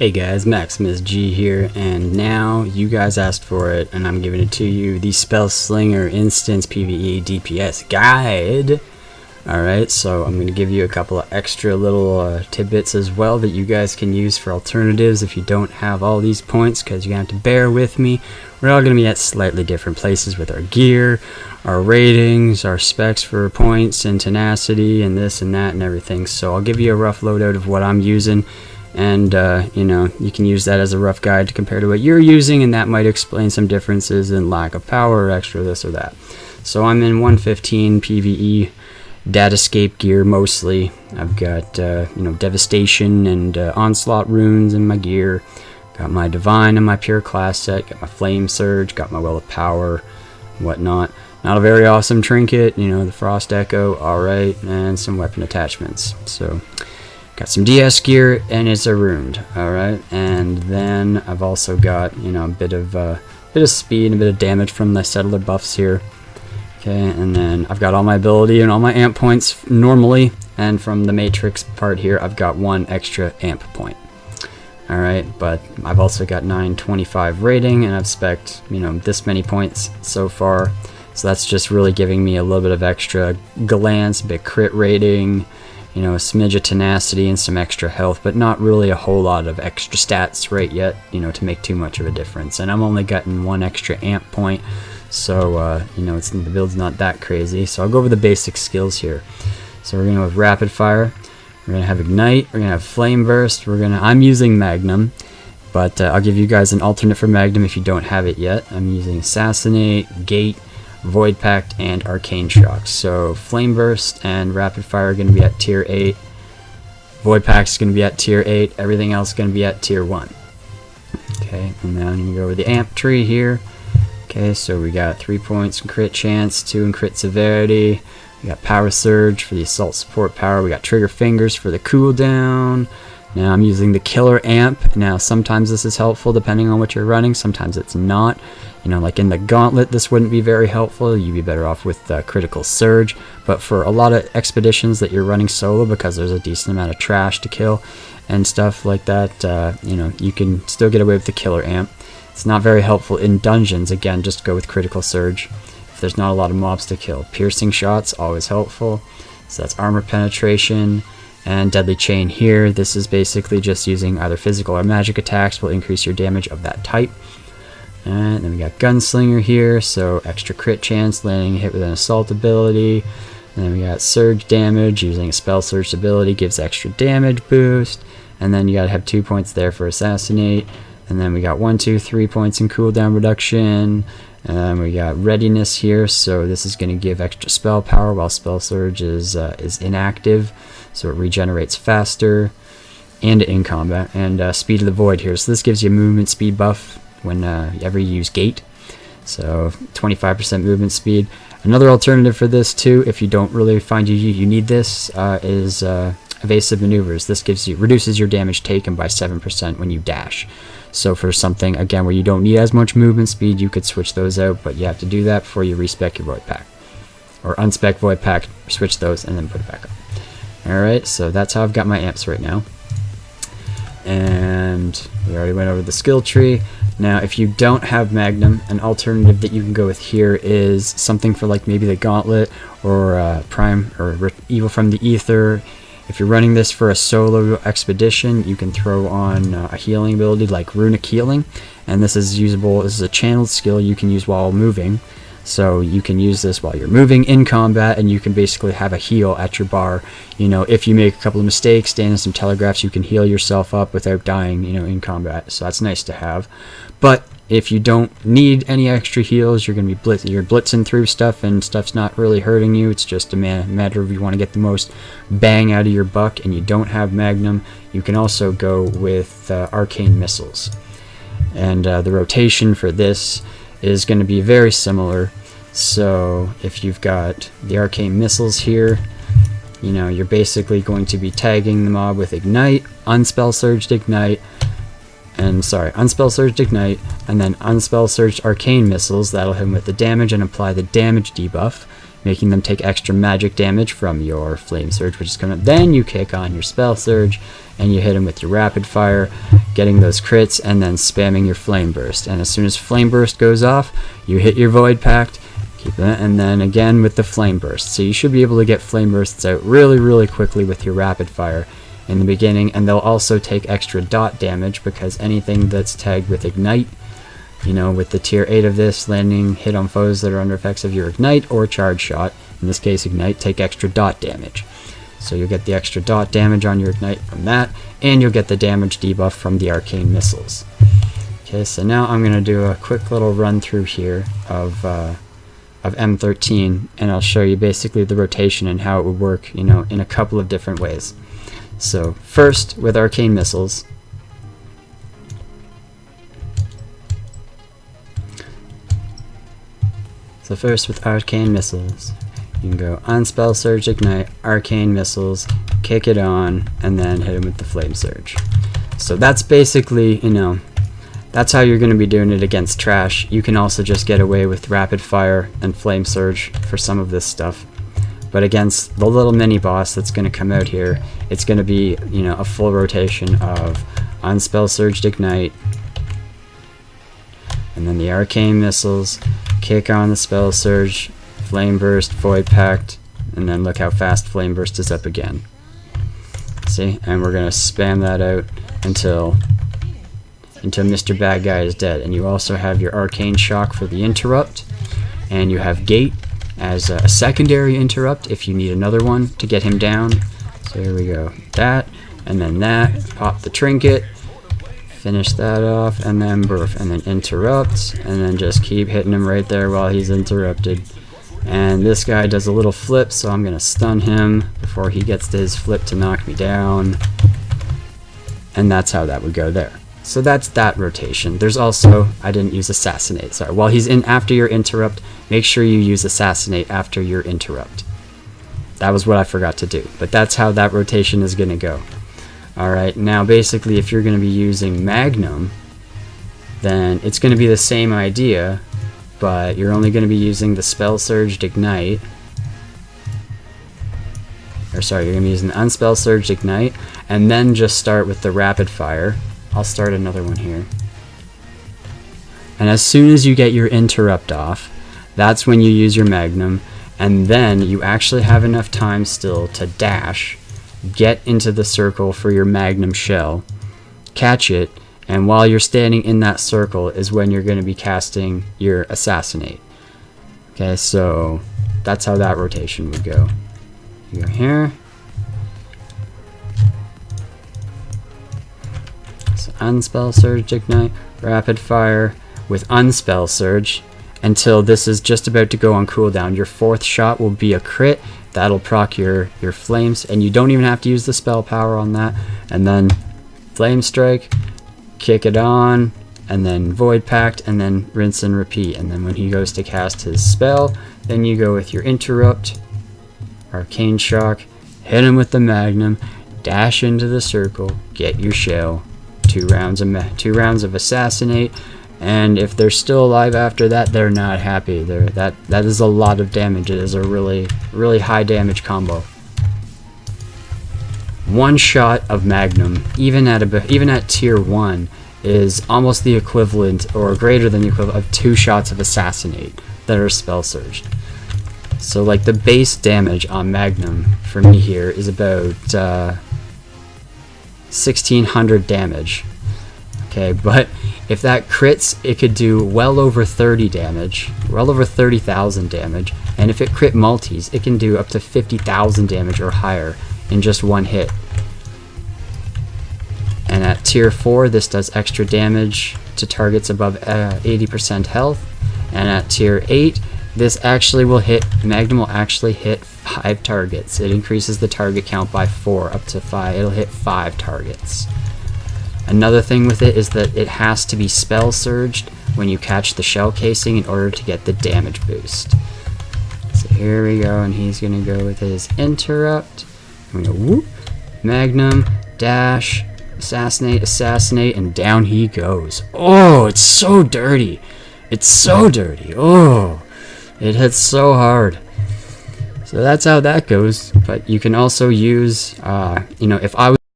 Hey guys, Maximus G here, and now you guys asked for it, and I'm giving it to you, the Spellslinger Instance PvE DPS Guide. Alright, so I'm going to give you a couple of extra little tidbits as well that you guys can use for alternatives if you don't have all these points, because you're going to have to bear with me. We're all going to be at slightly different places with our gear, our ratings, our specs for points and tenacity and this and that and everything. So I'll give you a rough loadout of what I'm using. And you know, you can use that as a rough guide to compare to what you're using, and that might explain some differences in lack of power or extra this or that. So I'm in 115 PvE datascape gear mostly. I've got you know, devastation and onslaught runes in my gear. Got my divine and my pure class set. Got my flame surge. Got my well of power, whatnot. Not a very awesome trinket, you know, the frost echo. All right, and some weapon attachments. So. Got some DS gear, and it's a ruined. Alright, and then I've also got, you know, a bit of speed and a bit of damage from the settler buffs here. Okay, and then I've got all my ability and all my amp points normally, and from the matrix part here I've got one extra amp point. Alright, but I've also got 925 rating, and I've spec'd, you know, this many points so far. So that's just really giving me a little bit of extra glance, a bit crit rating, you know, a smidge of tenacity and some extra health, but not really a whole lot of extra stats right yet, you know, to make too much of a difference. And I'm only getting one extra amp point, so you know, the build's not that crazy. So I'll go over the basic skills here. So we're gonna have rapid fire, we're gonna have ignite, we're gonna have flame burst, I'm using magnum, but I'll give you guys an alternate for magnum if you don't have it yet. I'm using assassinate, gate, Void Pact, and Arcane Shock. So Flame Burst and Rapid Fire are going to be at tier 8. Void Pact is going to be at tier 8. Everything else is going to be at tier 1. Okay, and then I'm going to go over the amp tree here. Okay, so we got 3 points in crit chance, 2 in crit severity. We got Power Surge for the assault support power. We got Trigger Fingers for the cooldown. Now I'm using the Killer Amp. Now sometimes this is helpful depending on what you're running, sometimes it's not. You know, like in the Gauntlet, this wouldn't be very helpful. You'd be better off with Critical Surge. But for a lot of expeditions that you're running solo, because there's a decent amount of trash to kill and stuff like that, you know, you can still get away with the Killer Amp. It's not very helpful in dungeons. Again, just go with Critical Surge if there's not a lot of mobs to kill. Piercing Shots, always helpful. So that's Armor Penetration. And Deadly Chain here. This is basically just using either physical or magic attacks will increase your damage of that type. And then we got Gunslinger here, so extra crit chance, landing a hit with an assault ability. And then we got Surge Damage, using a Spell Surge ability gives extra damage boost. And then you gotta have 2 points there for Assassinate. And then we got 1, 2, 3 points in cooldown reduction. And then we got Readiness here, so this is gonna give extra spell power while Spell Surge is inactive, so it regenerates faster and in combat. And Speed of the Void here, so this gives you a movement speed buff whenever you use gate, so 25% movement speed. Another alternative for this too, if you don't really find you need this, is evasive maneuvers. This reduces your damage taken by 7% when you dash. So for something again where you don't need as much movement speed, you could switch those out, but you have to do that before you respec your Void Pact, or unspec Void Pact, switch those and then put it back up. Alright, so that's how I've got my amps right now. And we already went over the skill tree. Now, if you don't have Magnum, an alternative that you can go with here is something for like maybe the Gauntlet or Prime or Evil from the Ether. If you're running this for a solo expedition, you can throw on a healing ability like Runic Healing, and this is usable. This is a channeled skill you can use while moving. So you can use this while you're moving in combat, and you can basically have a heal at your bar. You know, if you make a couple of mistakes, stand in some telegraphs, you can heal yourself up without dying, you know, in combat. So that's nice to have. But if you don't need any extra heals, you're going to be you're blitzing through stuff, and stuff's not really hurting you. It's just a matter of you want to get the most bang out of your buck, and you don't have Magnum. You can also go with Arcane Missiles. And the rotation for this is going to be very similar. So if you've got the Arcane Missiles here, you know, you're basically going to be tagging the mob with Ignite, Unspell Surged Ignite, Unspell Surged Ignite, and then Unspell Surged Arcane Missiles. That'll hit him with the damage and apply the damage debuff. making them take extra magic damage from your Flame Surge, which is coming up. Then you kick on your Spell Surge, and you hit him with your Rapid Fire, getting those crits, and then spamming your Flame Burst. And as soon as Flame Burst goes off, you hit your Void Pact, keep that, and then again with the Flame Burst. So you should be able to get Flame Bursts out really quickly with your Rapid Fire in the beginning, and they'll also take extra dot damage because anything that's tagged with Ignite, you know, with the tier 8 of this, landing hit on foes that are under effects of your Ignite or Charge Shot, in this case Ignite, take extra dot damage. So you'll get the extra dot damage on your Ignite from that, and you'll get the damage debuff from the Arcane Missiles. Okay, so now I'm going to do a quick little run through here of M13, and I'll show you basically the rotation and how it would work, you know, in a couple of different ways. So first, with Arcane Missiles, you can go on Spell Surge, Ignite, Arcane Missiles, kick it on, and then hit him with the Flame Surge. So that's basically, you know, that's how you're going to be doing it against trash. You can also just get away with Rapid Fire and Flame Surge for some of this stuff. But against the little mini boss that's going to come out here, it's going to be, you know, a full rotation of on Spell Surge, Ignite, and then the Arcane Missiles, kick on the Spell Surge, Flame Burst, Void Pact, and then look how fast Flame Burst is up again. See? And we're going to spam that out until Mr. Bad Guy is dead. And you also have your Arcane Shock for the interrupt, and you have Gate as a secondary interrupt if you need another one to get him down. So here we go. That, and then that. Pop the trinket. Finish that off, and then burf, and then interrupt, and then just keep hitting him right there while he's interrupted. And this guy does a little flip, so I'm going to stun him before he gets to his flip to knock me down. And that's how that would go there. So that's that rotation. There's also, I didn't use Assassinate, sorry. While he's in after your interrupt, make sure you use Assassinate after your interrupt. That was what I forgot to do, but that's how that rotation is going to go. Alright, now basically if you're going to be using Magnum, then it's going to be the same idea, but you're only going to be using the Spell Surged Ignite. Or sorry, you're going to be using the Unspell Surged Ignite, and then just start with the Rapid Fire. I'll start another one here. And as soon as you get your interrupt off, that's when you use your Magnum, and then you actually have enough time still to dash, get into the circle for your Magnum shell, catch it, and while you're standing in that circle is when you're going to be casting your Assassinate. Okay, so that's how that rotation would go. You go here. So Unspell Surge, Ignite, Rapid Fire with Unspell Surge until this is just about to go on cooldown. Your fourth shot will be a crit. That'll proc your flames, and you don't even have to use the spell power on that. And then Flame Strike, kick it on, and then Void Pact, and then rinse and repeat. And then when he goes to cast his spell, then you go with your interrupt, Arcane Shock, hit him with the Magnum, dash into the circle, get your shell, 2 rounds of Assassinate. And if they're still alive after that, they're not happy. That is a lot of damage. It is a really high damage combo. One shot of Magnum, even at tier 1, is almost the equivalent or greater than the equivalent of 2 shots of Assassinate that are spell surged. So like the base damage on Magnum for me here is about 1600 damage. Okay, but if that crits, it could do well over 30 damage, well over 30,000 damage, and if it crit multis, it can do up to 50,000 damage or higher in just one hit. And at tier 4, this does extra damage to targets above 80% health, and at tier 8, this actually will hit, Magnum will actually hit 5 targets. It increases the target count by 4 up to 5. It'll hit 5 targets. Another thing with it is that it has to be spell surged when you catch the shell casing in order to get the damage boost. So here we go, and he's gonna go with his interrupt. I'm gonna whoop, Magnum, dash, assassinate, and down he goes. Oh, it's so dirty. It's so dirty. Oh, it hits so hard. So that's how that goes. But you can also use, you know, if I was